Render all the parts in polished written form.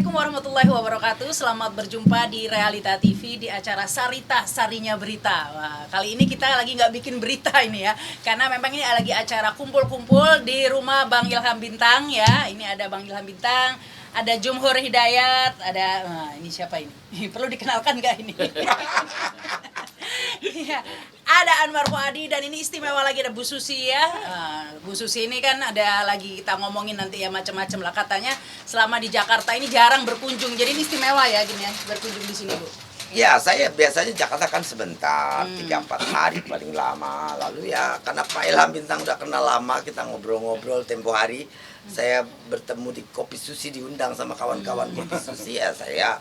Assalamualaikum warahmatullahi wabarakatuh. Selamat berjumpa di Realita TV di acara Sarita Sarinya Berita. Wah, kali ini kita lagi nggak bikin berita ini ya, karena memang ini lagi acara kumpul-kumpul di rumah Bang Ilham Bintang ya. Ini ada Bang Ilham Bintang, ada Jumhur Hidayat, ini siapa ini? Perlu dikenalkan nggak ini? Iya, ada Anwar Fuadi dan ini istimewa lagi ada Bu Susi ya. Bu Susi ini kan ada lagi kita ngomongin nanti ya macam-macam lah, katanya selama di Jakarta ini jarang berkunjung. Jadi ini istimewa ya gini ya berkunjung di sini, Bu. Ya, saya biasanya Jakarta kan sebentar, 3-4 hari paling lama. Lalu ya karena Pak Ilham Bintang udah kenal lama, kita ngobrol-ngobrol tempo hari. Saya bertemu di Kopi Susi, diundang sama kawan-kawan Kopi Susi ya saya.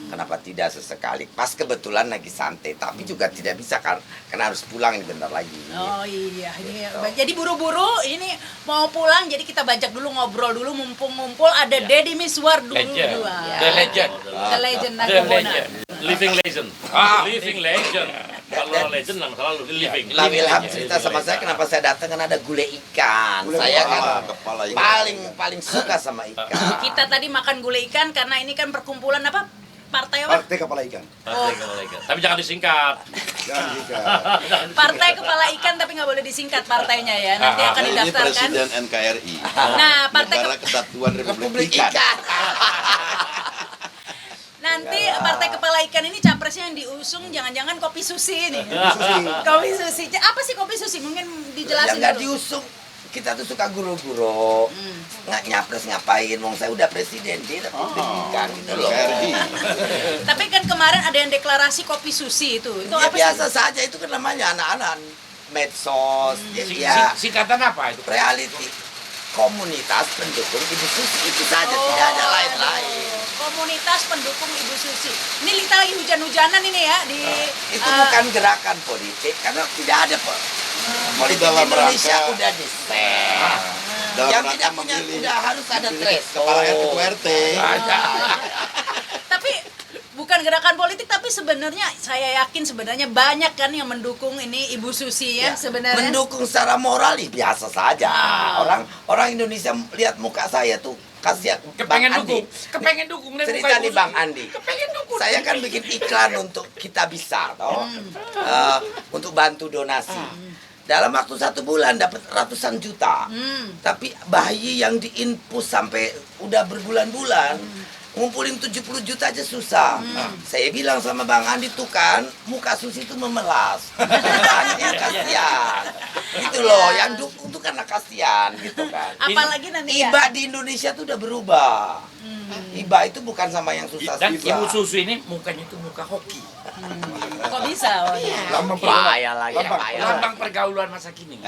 Kenapa tidak sesekali, pas kebetulan lagi santai, tapi juga tidak bisa karena harus pulang ini bentar lagi. Oh iya, ini jadi buru-buru ini mau pulang, jadi kita bajak dulu, ngobrol dulu, mumpung ngumpul ada Deddy Miswar dulu. The legend. The legend The Nagabona. legend. Living legend. Living legend. Kalau legend lah selalu living. Bang Ilham cerita sama saya kenapa saya datang, kan ada gulai ikan. Saya kan paling suka sama ikan. Kita tadi makan gulai ikan karena ini kan perkumpulan apa? Partai apa? Partai Kepala Ikan. Tapi jangan disingkat. Jangan juga. Partai Kepala Ikan, tapi nggak boleh disingkat partainya ya. Nanti akan Ini didaftarkan. Presiden NKRI. Nah, Partai Negara Kesatuan Republik Republik Ikan. ikan. Nanti Partai Kepala Ikan ini capresnya yang diusung jangan-jangan Kopi Susi ini. Susi. Kopi Susi. Apa sih Kopi Susi? Mungkin dijelasin Yang nggak dulu. diusung, kita tuh suka guru-guru, nggak nyapres ngapain, wong saya udah presiden, dia Republik Ikan gitu loh. NKRI. Tapi kan kemarin ada yang deklarasi Kopi Susi itu. Itu Ya apa biasa sih? saja, itu kan namanya anak-anak medsos, ya Singkatan apa itu? reality komunitas pendukung Ibu Susi, itu saja, tidak ada lain-lain. Komunitas pendukung Ibu Susi. Ini kita lagi hujan-hujanan ini ya di Itu bukan gerakan politik, karena tidak ada politik dalam Indonesia rangka- udah di set. Dalam Yang rangka tidak punya memilih udah harus ada Kepala RT threshold. RT. Tapi bukan gerakan politik, tapi sebenarnya saya yakin sebenarnya banyak kan yang mendukung ini Ibu Susi ya, sebenarnya. Mendukung secara moral biasa saja. Orang Indonesia lihat muka saya tuh kasihan. Kepengen Bang Andi. dukung. Kepengen dukung. Cerita nih Bang Andi. Kepengen dukung. Saya kan bikin iklan untuk Kita Bisa, toh, untuk bantu donasi. Dalam waktu 1 bulan dapat ratusan juta. Tapi bayi yang diinpus sampai udah berbulan-bulan, ngumpulin 70 juta aja susah. Saya bilang sama Bang Andi tuh kan, muka Susi itu memelas. Andi kasihan. Gitu loh, yang dukung tuh karena kasihan gitu kan. Apalagi nanti ya. Iba di Indonesia tuh udah berubah. Iba itu bukan sama yang susah-susah. Dan Ibu Susu ini mukanya itu muka hoki. Kok bisa? Oh, iya. Lambang Payah lagi, Lambang. payah. Lambang pergaulan masa kini.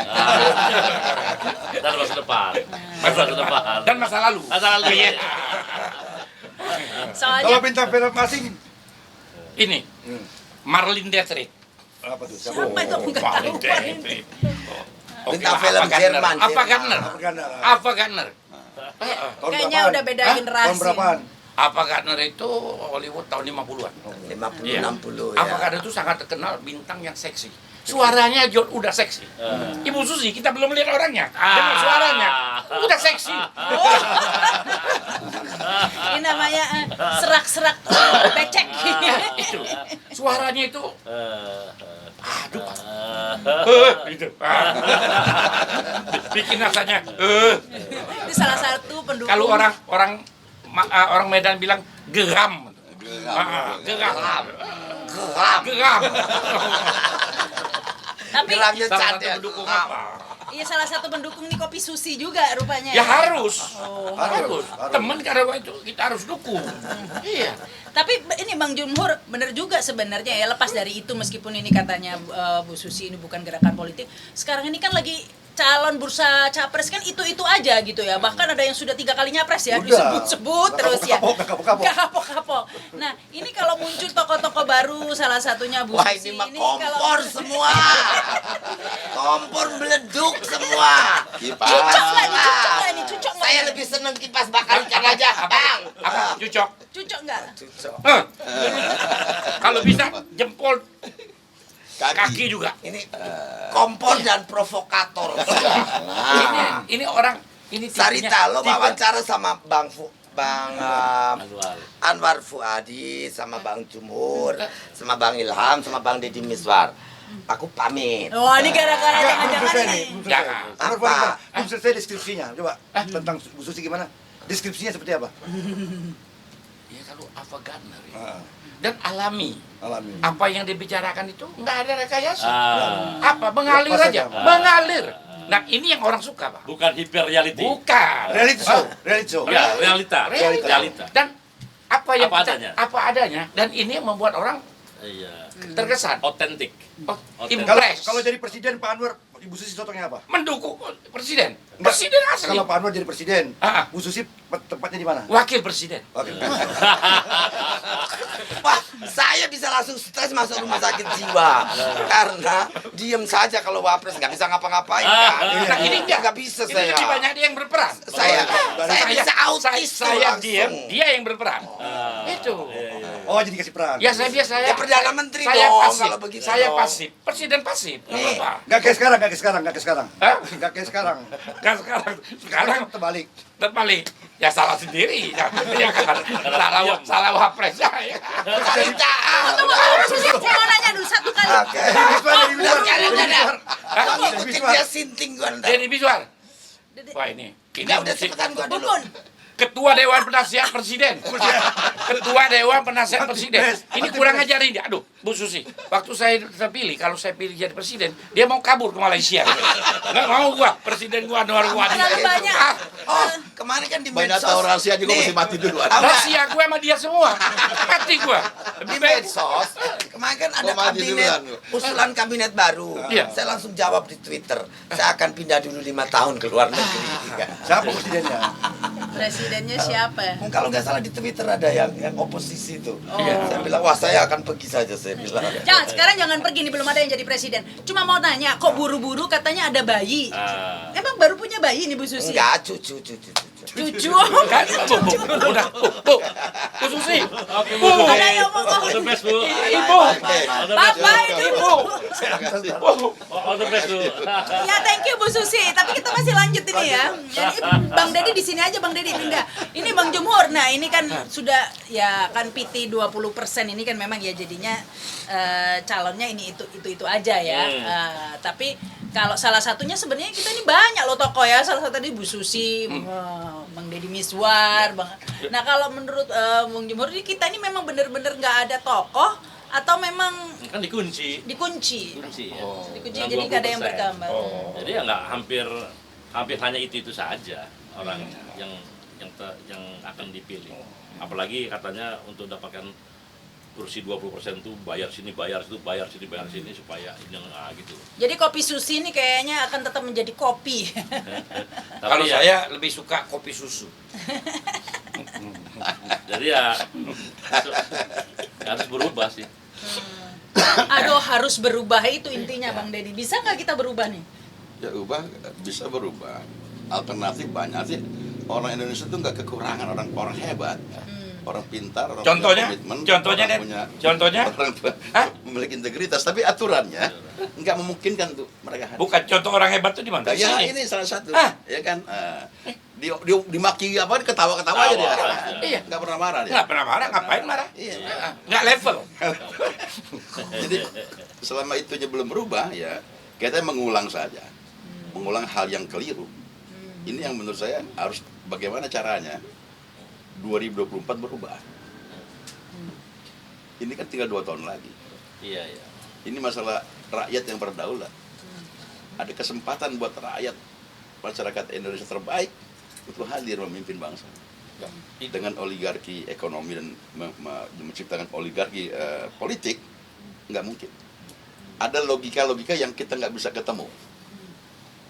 Dan masa depan. Masa depan. Dan masa lalu. Masa lalu ya. Kalau Soalnya bintang film asing, Ini Marlin Dietrich. apa tuh? siapa itu enggak Marlin tahu. Dietrich. Bintang film Jerman. Apa Gardner? Apa Gardner? Tahun Kayaknya berapaan? udah beda Hah? generasi. Tahun berapaan? Apa Gardner itu Hollywood tahun 50-an. 50 Iya. 60 Apa ya. Gardner itu sangat terkenal bintang yang seksi. Suaranya John udah seksi. Ibu Susi kita belum lihat orangnya. Dengan suaranya udah seksi. Ini namanya serak-serak becek. Itu suaranya itu aduh gitu. Bikin rasanya Ini salah satu pendukung. kalau orang Medan bilang geram. Geram. Geram. Tapi Geramnya Salah satu cantik. pendukung apa? iya salah satu pendukung nih Kopi Susi juga rupanya. Ya harus. Oh. Harus. Teman karyawan itu kita harus dukung. Iya. Tapi ini Bang Jumhur bener juga sebenarnya ya, lepas dari itu meskipun ini katanya Bu Susi ini bukan gerakan politik. Sekarang ini kan lagi calon bursa capres kan itu aja gitu ya. Bahkan ada yang sudah 3 kali nyapres ya, Udah. disebut-sebut terus ya. Nggak kapok-kapok. Nggak kapok-kapok. Nah, ini kalau muncul tokoh-tokokoh baru salah satunya Bu Wah, Susi ini mah kalau kompor semua. Kompor meleduk semua. Kipas. Cucok nggak nih? Cucok nggak nih? Cucok nggak? Saya lebih seneng kipas bakar ikan aja, Bang. Apa? Cucok. Cucok nggak? Kalau bisa jempol kaki juga. Ini kompor dan provokator. Ini orang ini tipenya- Sarita, lo tipe- wawancara sama Bang Anwar. Anwar Fuadi, sama Bang Jumhur, sama Bang Ilham, sama Bang Deddy Miswar. Aku pamit. Oh, ini gara-gara Belum jangan-jangan selesai ini. nih, belum selesai. Jangan. Anwar, Apa? belum selesai deskripsinya. Coba tentang Bu Susi gimana? Deskripsinya seperti apa? Ya kalau Avagadner ya. Ah, Dan alami. alami. Apa yang dibicarakan itu nggak ada rekayasa. Ah, Apa mengalir Lepas aja, aja. mengalir. Nah ini yang orang suka Pak. bukan hyper reality. Bukan. Reality show, reality show. Ya, realita. Realita. Dan apa yang Apa kita, adanya. apa adanya. Dan ini yang membuat orang Iya. terkesan. Otentik. Oh, Otentik. impress. Kalau jadi presiden Pak Anwar, Ibu Susi sosoknya apa? Mendukung presiden. Enggak. Presiden asli. Kalau Pak Anwar jadi presiden, Ah. Bu Susi tempatnya di mana? Wakil presiden. Oke. Wah, saya bisa langsung stres masuk rumah sakit jiwa karena diem saja kalau wapres nggak bisa ngapa-ngapain kan. Nah, ini nggak bisa Ini saya. lebih banyak dia yang berperan. Saya bisa autis tuh saya langsung. diam, dia yang berperan. Itu. Oh, jadi kasih peran. Ya saya Ya, Perdana Menteri saya dong, pasif. kalau begitu Saya dong. pasif. Presiden pasif. Nggak Nih. apa-apa. Enggak kayak sekarang, enggak kayak sekarang, enggak kayak sekarang. Hah? Enggak kayak sekarang. Kan sekarang terbalik. terbalik. Ya salah sendiri. Ya kan. Salah wapresnya. Ya. Cari tahu. Tunggu, Susi, saya mau nanya dulu satu kali. Oke. Miswar, dari Miswar, Jangan, dari jangan. Miswar. Kamu ikutin dia sinting gua ntar. Jadi Miswar. Wah ini. Udah cepetan gua dulu. Bubun. Ketua Dewan Penasihat Presiden. Ketua Dewan Penasihat Presiden. Ini kurang ajarin dia. Aduh, Bu Susi. Waktu saya terpilih, kalau saya pilih jadi presiden, dia mau kabur ke Malaysia. Nggak mau gua, presiden gua Anwar Wadi. Terlalu banyak. Oh, kemarin kan di Banyak medsos. tahu rahasia juga Nih, mesti mati dulu. Rahasia gue sama dia semua. Mati gua. Di medsos. Kemarin kan ada Kok mati kabinet, duluan? usulan kabinet baru. Iya. Saya langsung jawab di Twitter. Saya akan pindah dulu 5 tahun ke luar negeri. Siapa presidennya? Presidennya siapa? Kalau nggak salah di Twitter ada yang oposisi itu. Saya bilang, wah saya akan pergi saja, saya bilang. Jangan, sekarang jangan pergi nih, belum ada yang jadi presiden. Cuma mau nanya, kok buru-buru katanya ada bayi? Ah. Emang baru punya bayi nih Bu Susi? Enggak, cucu. Cucu. Kan, udah, Bu Susi. Oke, Bu. Bu. Ada yang mau All the best, Bu. Ibu. All the best, Papa Bu. ini. Bu. All the best, Bu. Ya, thank you Bu Susi. Tapi kita masih lanjut ini ya. Jadi Bang Deddy di sini aja, Bang Deddy pindah. Ini Bang Jumhur. Nah, ini kan sudah ya kan PT 20% ini kan memang ya jadinya calonnya ini itu aja ya. Tapi kalau salah satunya sebenarnya kita ini banyak loh tokoh ya. Salah satu tadi Bu Susi, Bang Deddy Miswar, Nah, kalau menurut Bang Jumhur ini kita ini memang bener-bener nggak ada tokoh atau memang Kan dikunci. dikunci? Kunci ya. Dikunci Dengan jadi nggak ada yang 20%. berkembang. Jadi ya nggak hampir hanya itu saja orangnya yang akan dipilih. Apalagi katanya untuk dapatkan kursi 20% tuh bayar sini, bayar situ, bayar sini, bayar sini supaya ini gitu. Jadi kopi Susi ini kayaknya akan tetap menjadi kopi. Kalau ya, saya lebih suka kopi susu. jadi ya harus berubah sih. Aduh, harus berubah itu intinya Bang Deddy. Bisa nggak kita berubah nih? Ya ubah, bisa berubah. Alternatif banyak sih. Orang Indonesia tuh nggak kekurangan orang hebat, orang pintar, orang Contohnya? punya komitmen, Contohnya, orang Den? punya, Contohnya? orang Hah? memiliki integritas. Tapi aturannya nggak memungkinkan tuh mereka hadir. Bukan contoh orang hebat tuh di mana? Ya Sini. ini salah satu, Ah. ya kan? Dimaki apa? Ketawa-ketawa aja dia. Iya. Nggak pernah marah dia. Nggak pernah marah, ngapain marah? Iya. Nggak level. Jadi selama itu aja belum berubah ya kita mengulang saja, mengulang hal yang keliru. Ini yang menurut saya harus bagaimana caranya 2024 berubah. Ini kan tinggal 2 tahun lagi. Iya, iya. Ini masalah rakyat yang berdaulat. Ada kesempatan buat rakyat masyarakat Indonesia terbaik untuk hadir memimpin bangsa. Dengan oligarki ekonomi dan menciptakan oligarki politik nggak mungkin. Ada logika-logika yang kita nggak bisa ketemu.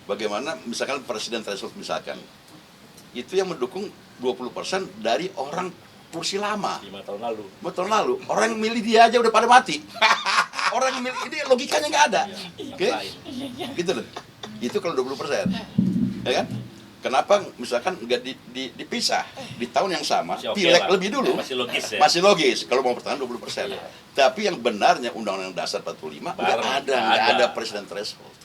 Bagaimana misalkan presiden threshold misalkan itu yang mendukung 20% dari orang kursi lama 5 tahun lalu. 5 tahun lalu orang yang milih dia aja udah pada mati. Orang yang milih ini logikanya nggak ada, oke? Gitu loh. Itu kalau 20%, ya kan? Kenapa misalkan nggak dipisah di tahun yang sama, Masih oke pileg lah. lebih dulu? Masih logis ya. Masih logis kalau mau pertahanan 20%. Iya. Tapi yang benarnya Undang-Undang Dasar 45 nggak Bareng. ada, Nggak nggak ada. ada presiden threshold.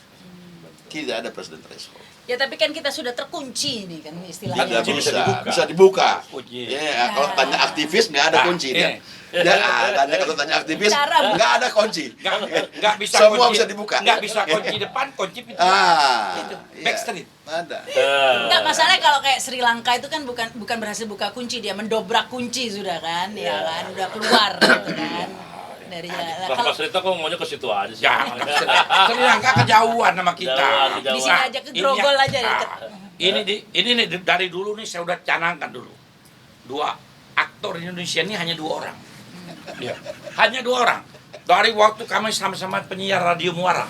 Tidak ada presiden threshold. Ya tapi kan kita sudah terkunci nih kan istilahnya. Ada bisa dibuka. Kunci. Ya, kalau tanya aktivis nggak ada Nah, kunci ini. dia. Kalau tanya aktivis Cara, Bu. nggak ada kunci. Nggak bisa Semua kunci, bisa dibuka. nggak bisa kunci depan, kunci pintu. Itu Iya. backstreet. Ada. Enggak, masalahnya kalau kayak Sri Lanka itu kan bukan berhasil buka kunci, dia mendobrak kunci sudah kan, ya kan, udah keluar gitu kan. Dari Kalau cerita kok maunya ke situ aja sih. Jangan. Sri Lanka kejauhan sama kita. Kejauhan. di sini aja ke Grogol aja ya. Ini nih dari dulu nih saya udah canangkan dulu. 2 aktor Indonesia ini hanya 2 orang. Ya. Hanya 2 orang. Dari waktu kami sama-sama penyiar radio Muara.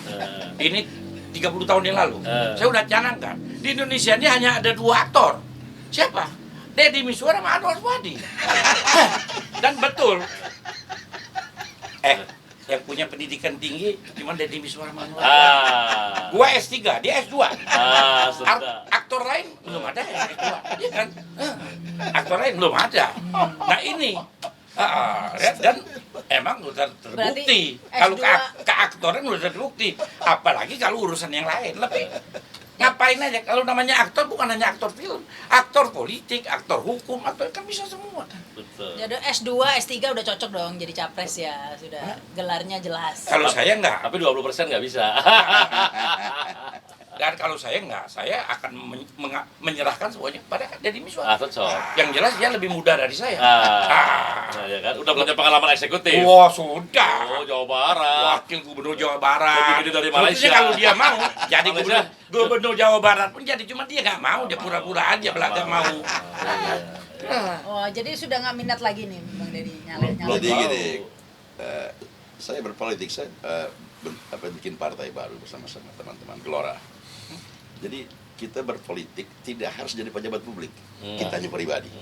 Ini 30 tahun yang lalu. Saya udah canangkan. Di Indonesia ini hanya ada 2 aktor. Siapa? Deddy Mizwar sama Anwar Wadi. Dan betul. Yang punya pendidikan tinggi cuma Deddy Mizwar sama Anwar Wadi. Gua S3, dia S2. Sudah. Aktor lain belum ada yang S2. Iya kan? Aktor lain belum ada. Nah ini dan emang udah terbukti. Berarti Kalau S2 keaktoran udah terbukti. Apalagi kalau urusan yang lain lebih. Ngapain aja? Kalau namanya aktor bukan hanya aktor film, aktor politik, aktor hukum, aktor kan bisa semua. Betul. Jadi S2, S3 udah cocok dong jadi capres ya, sudah gelarnya jelas. Kalau saya enggak. Tapi 20% nggak bisa. Dan kalau saya enggak, saya akan menyerahkan semuanya kepada Deddy Mizwar. Cocok. Yang jelas dia lebih muda dari saya. Nah, ya kan? Udah punya pengalaman eksekutif. Wah, sudah. Oh, Jawa Barat. Wakil Gubernur Jawa Barat. Lebih gede dari Sebetulnya Malaysia. kalau dia mau jadi Malaysia. gubernur Jawa Barat pun jadi, cuma dia nggak mau, dia pura-pura aja belakang mau. Oh, jadi sudah nggak minat lagi nih Bang Deddy Belum. Jadi Tahu. gini, saya berpolitik, saya bikin partai baru bersama-sama teman-teman Gelora. Jadi kita berpolitik tidak harus jadi pejabat publik, kitanya pribadi.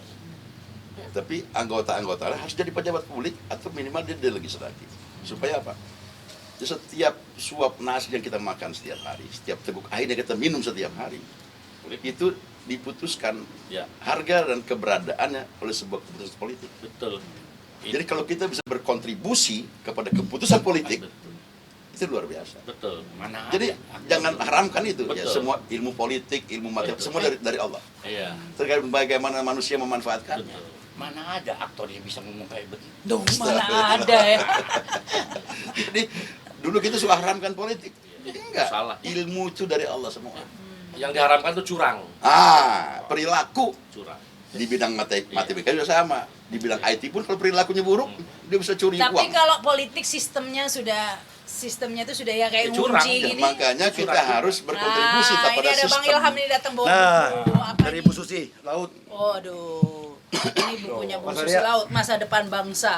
Tapi anggota-anggota harus jadi pejabat publik atau minimal dia legislatif. Supaya apa? Jadi setiap suap nasi yang kita makan setiap hari, setiap teguk air yang kita minum setiap hari, itu diputuskan Ya, harga dan keberadaannya oleh sebuah keputusan politik. betul. Jadi kalau kita bisa berkontribusi kepada keputusan politik, Betul. itu luar biasa. Betul. Mana Jadi jangan haramkan itu. Ya, Betul. semua ilmu politik, ilmu matematika, Betul. semua dari Allah. Iya. Tergantung bagaimana manusia memanfaatkannya. Betul. mana ada aktor yang bisa ngomong kayak begitu. Duh, mana ada ya. Jadi dulu kita suka haramkan politik. Enggak. Salah. Ilmu itu dari Allah semua. Yang diharamkan itu curang. Perilaku Curang. di bidang matematika juga sama. Di bidang IT pun kalau perilakunya buruk, dia bisa curi Tapi uang. kalau politik sistemnya itu sudah ya kayak Ya, curang. ngunci Ya, gini. makanya kita harus berkontribusi Nah, kepada ini ada Bang sistem. Ilham nih datang bawa Nah, buku apa dari nih? Bu Susi, laut. Waduh, ini bukunya Bung Mas Susi Arya. Laut, Masa Depan Bangsa.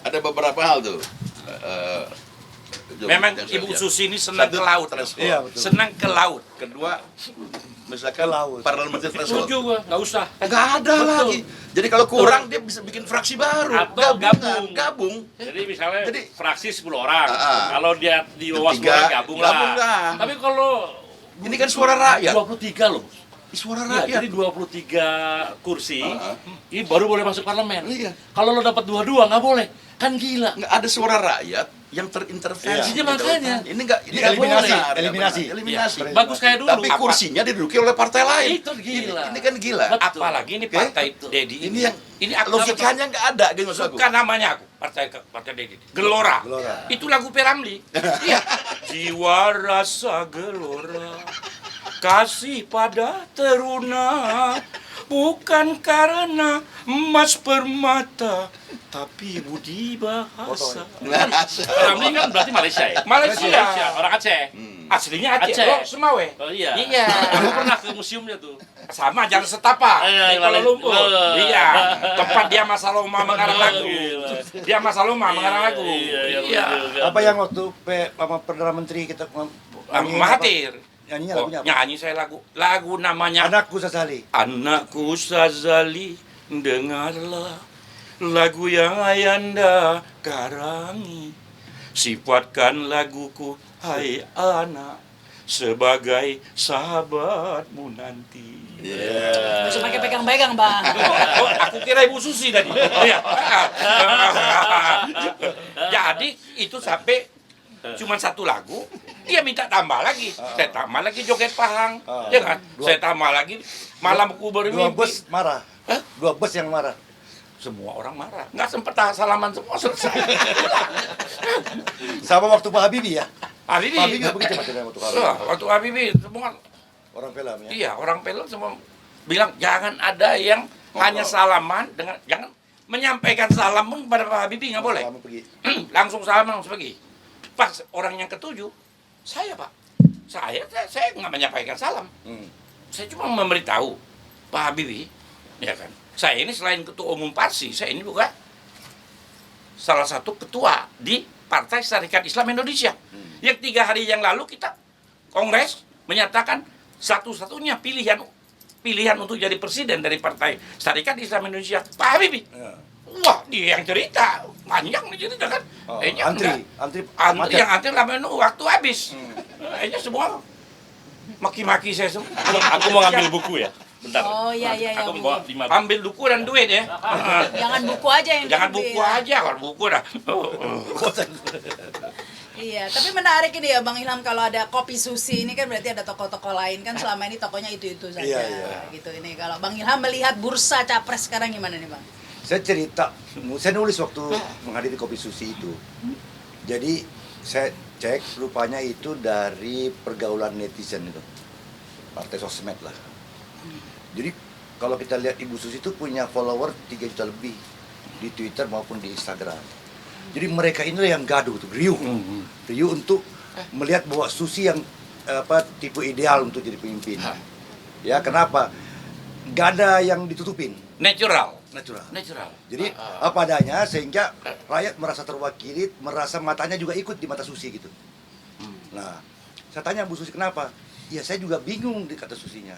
Ada beberapa hal tuh. Memang yang saya Ibu lihat. Susi ini senang Satu, ke laut. transport. Iya, betul. Senang ke laut. Kedua, misalkan Ke laut. parliamentary threshold. Setuju gua, nggak usah. Nggak ada Betul. lagi. Jadi kalau kurang dia bisa bikin fraksi baru. Atau Gabung. Jadi misalnya Jadi- fraksi 10 orang. Ah. Kalau dia di bawah 10 Tiga, orang gabung lah. gabung lah. Tapi kalau Ini kan suara rakyat. 23 loh. Suara Iya, rakyat. jadi 23 kursi. Ah. Ini baru boleh masuk parlemen. Iya. Kalau lo dapat 22 nggak boleh. Kan gila. Nggak ada suara rakyat yang terintervensi. Iya. Makanya. Ini nggak Nggak eliminasi, boleh. eliminasi. Eliminasi. Iya. Bagus kayak dulu. Tapi kursinya diduduki oleh partai lain. Itu gila. Ini kan gila. Betul. Apalagi ini Oke. partai Dedi Ini yang ini aktor logikanya nggak ada gitu maksud aku. Bukan namanya aku, partai Dedi. Gelora. Gelora. Itu lagu Peramli. Iya. Jiwa rasa gelora, kasih pada teruna, bukan karena emas permata, tapi budi bahasa. Peramli kan berarti Malaysia ya? Malaysia. Orang Aceh. Aslinya Aceh. Aceh. Oh, Semawe. Oh iya. Iya. Aku pernah ke museumnya tuh. Sama Jalan Setapak Iya, di Kuala Malaysia. Lumpur. Oh. Iya. Tempat dia Masaloma mengarang Oh, lagu. gila. Dia Masaloma mengarang lagu. Iya. Iya. Apa yang waktu sama Perdana Menteri kita nyanyiin Mahathir. apa? Nyanyinya Oh, lagunya apa? nyanyi saya lagu namanya Anakku Sasali. Anakku Sazali, dengarlah lagu yang ayanda karangi. Sifatkan laguku, hai anak, sebagai sahabatmu nanti. Iya. Masih pakai pegang-pegang, Bang. Oh, aku kira Ibu Susi tadi. Iya. Jadi itu sampai cuma satu lagu, dia minta tambah lagi. Saya tambah lagi joget pahang, ya kan? Saya tambah lagi malamku Dua bermimpi. bus marah. Hah? Dua bus yang marah. Semua orang marah, nggak sempat salaman semua selesai. Sama waktu Pak Habibie ya. Habibie, Pak Habibie nggak begitu materi waktu kalau waktu Habibie semua, orang film ya. iya orang film semua bilang jangan ada yang hanya salaman dengan, jangan menyampaikan salam pun kepada Pak Habibie nggak boleh. Lama pergi. Langsung salaman langsung pergi. Pas orang yang ketujuh, saya Pak, saya nggak menyampaikan salam. Saya cuma memberitahu Pak Habibie, ya kan. Saya ini selain ketua umum Parsi, saya ini juga salah satu ketua di Partai Syarikat Islam Indonesia. Yang 3 hari yang lalu kita kongres menyatakan satu-satunya pilihan untuk jadi presiden dari Partai Syarikat Islam Indonesia Pak Habibie. Ya. Wah, dia yang cerita, panjang nih cerita kan. Antri Antri yang antri lama itu waktu habis. Kayaknya semua maki-maki saya semua. Aku mau ngambil buku ya. Bentar. Oh iya iya iya. Aku Bu. bawa 5 Ambil buku dan duit ya. Jangan buku aja yang Jangan diambil. buku aja, kalau buku dah. Iya, tapi menarik ini ya Bang Ilham, kalau ada Kopi Susi ini kan berarti ada toko-toko lain kan, selama ini tokonya itu-itu saja. Iya, iya. Gitu ini. Kalau Bang Ilham melihat bursa capres sekarang gimana nih Bang? Saya cerita, saya nulis waktu menghadiri Kopi Susi itu. Jadi saya cek rupanya itu dari pergaulan netizen itu. Partai sosmed lah. Jadi kalau kita lihat Ibu Susi itu punya follower 3 juta lebih di Twitter maupun di Instagram. Jadi mereka inilah yang gaduh tuh, riuh untuk melihat bahwa Susi yang tipe ideal untuk jadi pemimpin. Ya kenapa? Gak ada yang ditutupin, Natural. natural. Jadi apa adanya sehingga rakyat merasa terwakili, merasa matanya juga ikut di mata Susi gitu. Nah, saya tanya Bu Susi kenapa? Ya saya juga bingung di kata Susinya.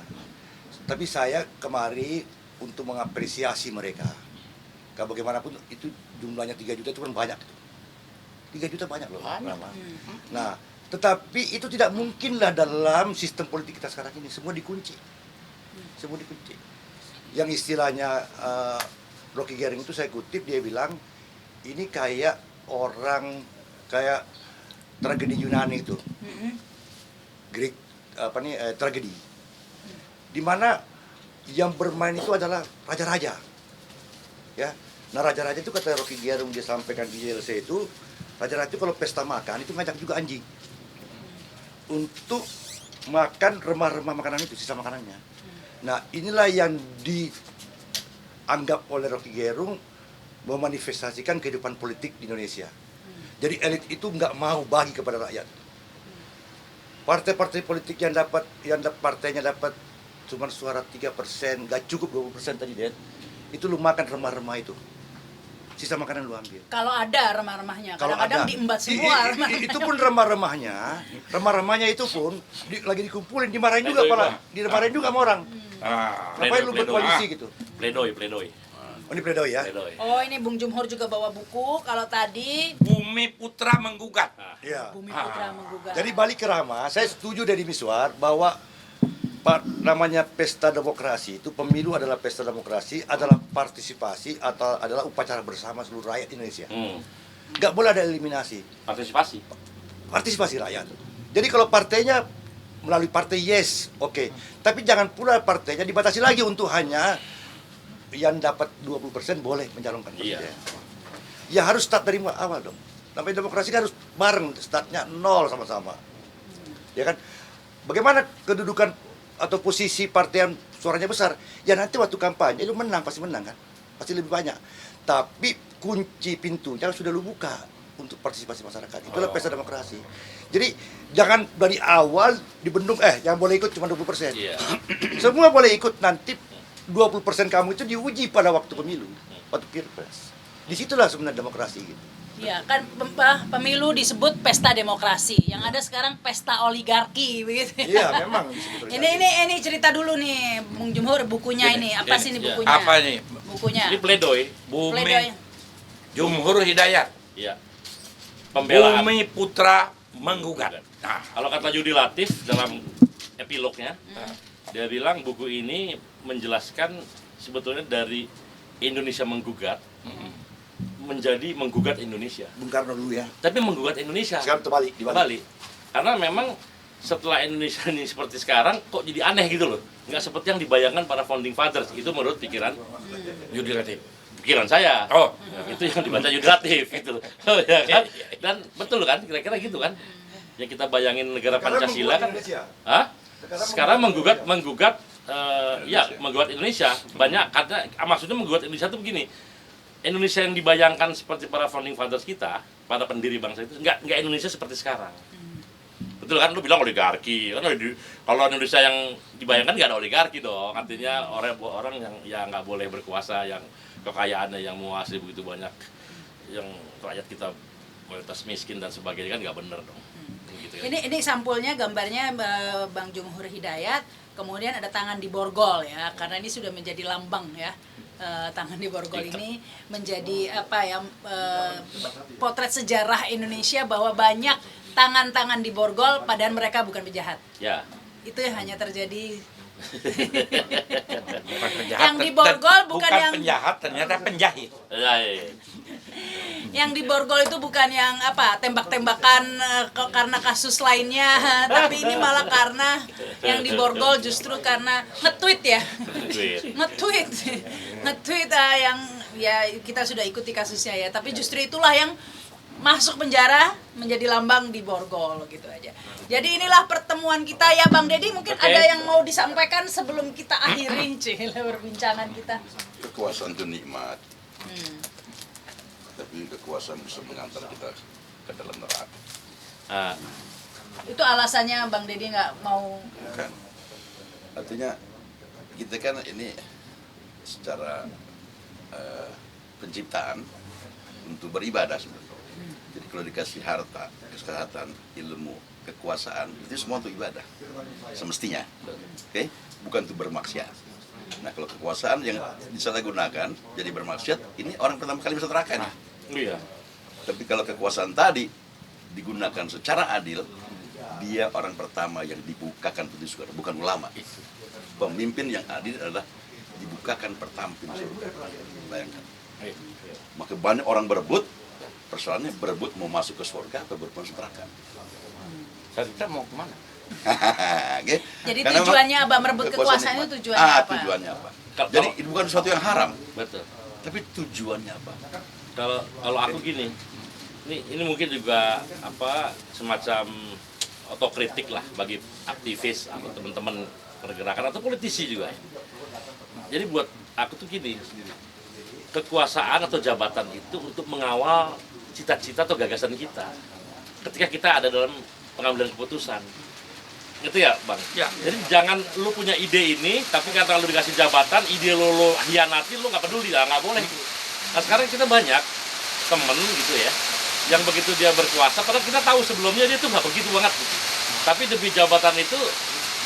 Tapi saya kemari untuk mengapresiasi mereka. Karena bagaimanapun itu jumlahnya 3 juta itu kan banyak. 3 juta banyak loh. Lama. Nah, tetapi itu tidak mungkinlah dalam sistem politik kita sekarang ini. Semua dikunci. Semua dikunci. Yang istilahnya Rocky Gerung itu saya kutip, dia bilang ini kayak kayak tragedi Yunani itu. Greek tragedi. Di mana yang bermain itu adalah raja-raja. Ya. Nah, raja-raja itu kata Rocky Gerung dia sampaikan di JLC itu, raja-raja itu kalau pesta makan itu ngajak juga anjing. Untuk makan remah-remah makanan itu, sisa makanannya. Nah, inilah yang dianggap oleh Rocky Gerung memanifestasikan kehidupan politik di Indonesia. Jadi elit itu nggak mau bagi kepada rakyat. Partai-partai politik yang partainya dapat cuma suara 3%, nggak cukup 20% tadi Den. Itu lu makan remah-remah itu. Sisa makanan lu ambil. Kalau ada remah-remahnya, Kalau kadang-kadang ada, diembat semua remah-remahnya. itu pun remah-remahnya itu pun lagi dikumpulin, dimarahin juga dimarahin juga sama orang. Ngapain lu berkoalisi gitu? Pledoi. Oh, ini pledoi ya? Pledoi. Oh ini Bung Jumhur juga bawa buku. Kalau tadi Bumi Putra menggugat. Iya. Bumi Putra menggugat. Jadi balik ke Rama, saya setuju dari Miswar bahwa namanya pesta demokrasi itu, pemilu adalah pesta demokrasi, adalah partisipasi atau adalah upacara bersama seluruh rakyat Indonesia. Nggak boleh ada eliminasi. Partisipasi rakyat. Jadi kalau partainya melalui partai yes, oke. Tapi jangan pula partainya dibatasi lagi untuk hanya yang dapat 20% boleh mencalonkan presiden. Ya harus start dari awal dong. Namanya demokrasi kan harus bareng, startnya 0 sama-sama. Ya kan? Bagaimana kedudukan atau posisi partai yang suaranya besar? Ya nanti waktu kampanye lu menang, pasti menang kan? Pasti lebih banyak. Tapi kunci pintunya sudah lu buka untuk partisipasi masyarakat. Itulah pesta demokrasi. Jadi jangan dari awal dibendung, yang boleh ikut cuma 20%. Semua boleh ikut, nanti 20% kamu itu diuji pada waktu pemilu, waktu pilpres. Disitulah sebenarnya demokrasi gitu. Ya kan pemilu disebut pesta demokrasi. Yang ada sekarang pesta oligarki begitu. Iya, memang disebut Ini cerita dulu nih Bung Jumhur, bukunya ini. Apa sih ini bukunya? Apa nih? Bukunya. Ini pledoi. Pledoi. Jumhur Hidayat. Iya. Pembelaan. Bumi Putra menggugat. Nah, Kalau kata Yudi Latif dalam epilognya, dia bilang buku ini menjelaskan sebetulnya dari Indonesia menggugat menjadi menggugat Indonesia. Bung Karno dulu ya. Tapi menggugat Indonesia. Sekarang terbalik, dibalik. Kembali. Karena memang setelah Indonesia ini seperti sekarang kok jadi aneh gitu loh. Nggak seperti yang dibayangkan para founding fathers. Itu menurut pikiran Yudhiratif. Pikiran saya. Oh, Itu yang dibaca Yudhiratif gitu loh. Oh, ya kan? Dan betul kan? Kira-kira gitu kan? Yang kita bayangin negara Pancasila kan. Hah? Sekarang menggugat menggugat Indonesia banyak, karena maksudnya menggugat Indonesia itu begini. Indonesia yang dibayangkan seperti para founding fathers kita, para pendiri bangsa itu nggak Indonesia seperti sekarang. Betul kan, lu bilang oligarki kan, kalau Indonesia yang dibayangkan nggak ada oligarki dong, artinya orang yang nggak boleh berkuasa, yang kekayaannya yang menguasai begitu banyak, yang rakyat kita mayoritas miskin dan sebagainya, kan nggak bener dong. Gitu kan. Ini sampulnya, gambarnya Bang Jumhur Hidayat, kemudian ada tangan di borgol ya, karena ini sudah menjadi lambang ya. Tangan di borgol ini menjadi potret sejarah Indonesia bahwa banyak tangan-tangan di borgol padahal mereka bukan penjahat. Ya. Itu yang hanya terjadi. bukan penjahat. Yang di borgol bukan yang penjahat, ternyata penjahit. Ya. Yang di borgol itu bukan yang tembak-tembakan karena kasus lainnya, tapi ini malah karena yang di borgol justru karena nge-tweet ya. Nge-tweet yang ya kita sudah ikuti kasusnya ya, tapi justru itulah yang masuk penjara menjadi lambang di borgol gitu aja. Jadi inilah pertemuan kita ya Bang Deddy, mungkin ada yang mau disampaikan sebelum kita akhirin perbincangan kita. Kekuasaan itu nikmat, tapi kekuasaan bisa mengantar kita ke dalam neraka. Itu alasannya Bang Deddy nggak mau. Bukan. Artinya kita kan ini secara penciptaan untuk beribadah sebenarnya. Jadi kalau dikasih harta, kesehatan, ilmu, kekuasaan, itu semua untuk ibadah semestinya. Oke? Bukan untuk bermaksiat. Nah, kalau kekuasaan yang disalahgunakan jadi bermaksiat, ini orang pertama kali bisa neraka nih. Iya. Tapi kalau kekuasaan tadi digunakan secara adil, dia orang pertama yang dibukakan pintu surga, bukan ulama. Pemimpin yang adil adalah dibukakan pertama pintu surga. Bayangkan. Maka banyak orang berebut, persoalannya berebut mau masuk ke surga atau berebut masuk neraka. Kita mau kemana? Okay? Jadi tujuannya apa? Merebut kekuasaan itu tujuannya apa? Tujuannya apa? Jadi itu bukan sesuatu yang haram, Betul. tapi tujuannya apa? Kalau aku gini, ini mungkin juga semacam otokritik lah bagi aktivis atau teman-teman pergerakan atau politisi juga. Jadi buat aku tuh gini, kekuasaan atau jabatan itu untuk mengawal cita-cita atau gagasan kita ketika kita ada dalam pengambilan keputusan. Gitu ya Bang? Ya. Jadi jangan lu punya ide ini, tapi karena lu dikasih jabatan, ide lu hianati, lu nggak peduli lah, nggak boleh. Nah sekarang kita banyak temen gitu ya, yang begitu dia berkuasa, padahal kita tahu sebelumnya dia tuh nggak begitu banget gitu. Tapi demi jabatan itu,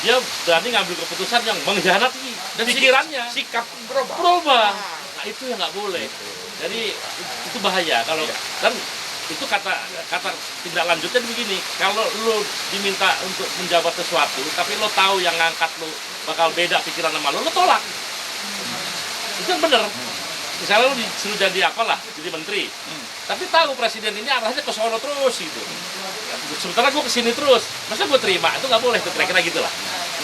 dia berani ngambil keputusan yang mengkhianati dan pikirannya. Sikap berubah. Nah itu yang nggak boleh. Jadi itu bahaya kalau dan itu kata tindak lanjutnya begini, kalau lo diminta untuk menjabat sesuatu tapi lo tahu yang ngangkat lo bakal beda pikiran sama lo tolak. Itu yang bener. Misalnya lo disuruh jadi apalah, jadi menteri, tapi tahu presiden ini arahnya ke sono terus gitu, sementara gue kesini terus, masa gue terima? Itu nggak boleh tuh, kira-kira gitulah.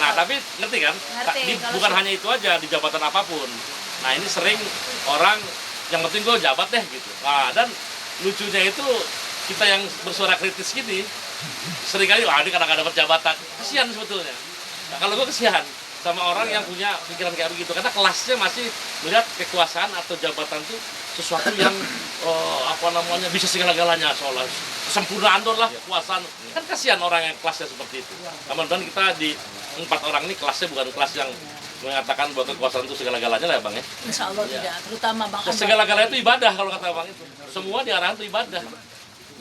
Nah tapi ngerti kan, bukan hanya itu aja di jabatan apapun. Nah ini sering orang yang penting gue jabat deh gitu. Nah dan lucunya itu kita yang bersuara kritis gini seringkali ini karena gak dapat jabatan, kesian sebetulnya. Nah, kalau gue kesian sama orang yang punya pikiran kayak begitu, karena kelasnya masih melihat kekuasaan atau jabatan itu sesuatu yang bisa segala-galanya, soalnya kesempurnaan tuh lah kekuasaan. Kan kesian orang yang kelasnya seperti itu. Kemudian kita di 4 orang ini kelasnya bukan kelas yang mengatakan bahwa kekuasaan itu segala-galanya lah ya Bang ya. Insya Allah tidak, terutama Bang Abang. Segala-galanya itu ibadah kalau kata Bang itu. Semua diarahkan itu ibadah.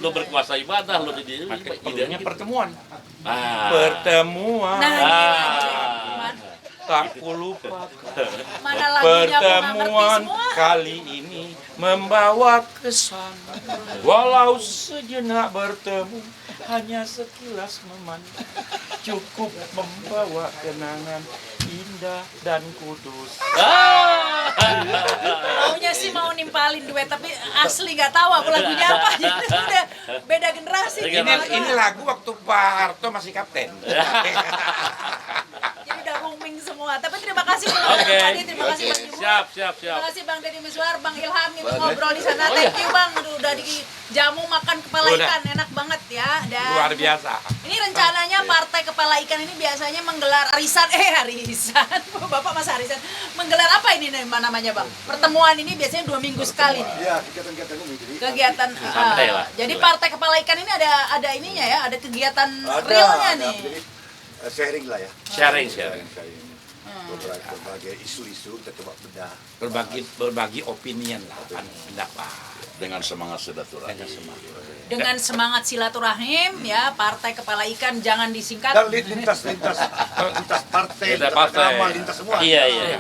Lo berkuasa ibadah, lo jadi Idenya pertemuan. Ah. Pertemuan. Nah, Tak kulupakan. mana lagunya aku nggak ngerti Pertemuan semua. kali ini membawa kesan. Walau sejenak bertemu, hanya sekilas memandang, cukup membawa kenangan indah dan kudus. Maunya sih mau nimpalin duet tapi asli nggak tahu aku lagunya apa. Jadi udah beda generasi. Ini lagu waktu Pak Harto masih kapten. Jadi udah booming semua. Tapi terima kasih Bang Oke. Adi, terima kasih Bang Ibu. Siap. Terima kasih Bang Deddy Miswar, Bang Ilham nih ngobrol di sana. Thank you Bang, udah dijamu makan kepala Udah. ikan, enak banget ya. Dan Luar biasa. ini rencananya Partai Kepala Ikan ini biasanya menggelar arisan. Bapak masa arisan. Menggelar apa ini namanya Bang? Pertemuan ini biasanya 2 minggu sekali nih. Iya, kegiatan-kegiatan umum jadi. Kegiatan Santai lah. jadi Partai Kepala Ikan ini ada ininya ya, ada kegiatan Ada, realnya ada. nih. Jadi sharing lah ya. Sharing. Sharing. Berbagai isu-isu kita coba bedah. Berbagi opinion lah, pendapat. Dengan semangat silaturahmi. Dengan semangat silaturahim ya, Partai Kepala Ikan jangan disingkat. Dan lintas partai, Lintas lintas partai. agama, lintas semua. Iya.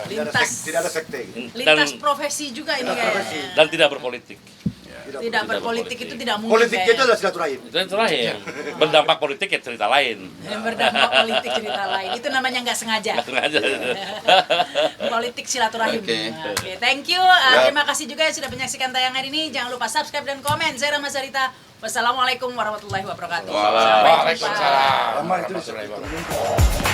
Tidak ada sekte. Lintas profesi juga ini kayaknya. Dan tidak berpolitik. Tidak berpolitik itu tidak mungkin. Politiknya itu kayaknya. adalah silaturahim. Itu yang terakhir. Berdampak politik ya cerita lain. Yang berdampak politik cerita lain. Itu namanya nggak sengaja. Nggak sengaja. Politik silaturahim. Oke. Oke, thank you. Terima kasih juga yang sudah menyaksikan tayangan ini. Jangan lupa subscribe dan komen. Saya Rama Sarita. Wassalamualaikum warahmatullahi wabarakatuh. Waalaikumsalam. Sampai jumpa. Waalaikumsalam. Lama itu warahmatullahi wabarakatuh.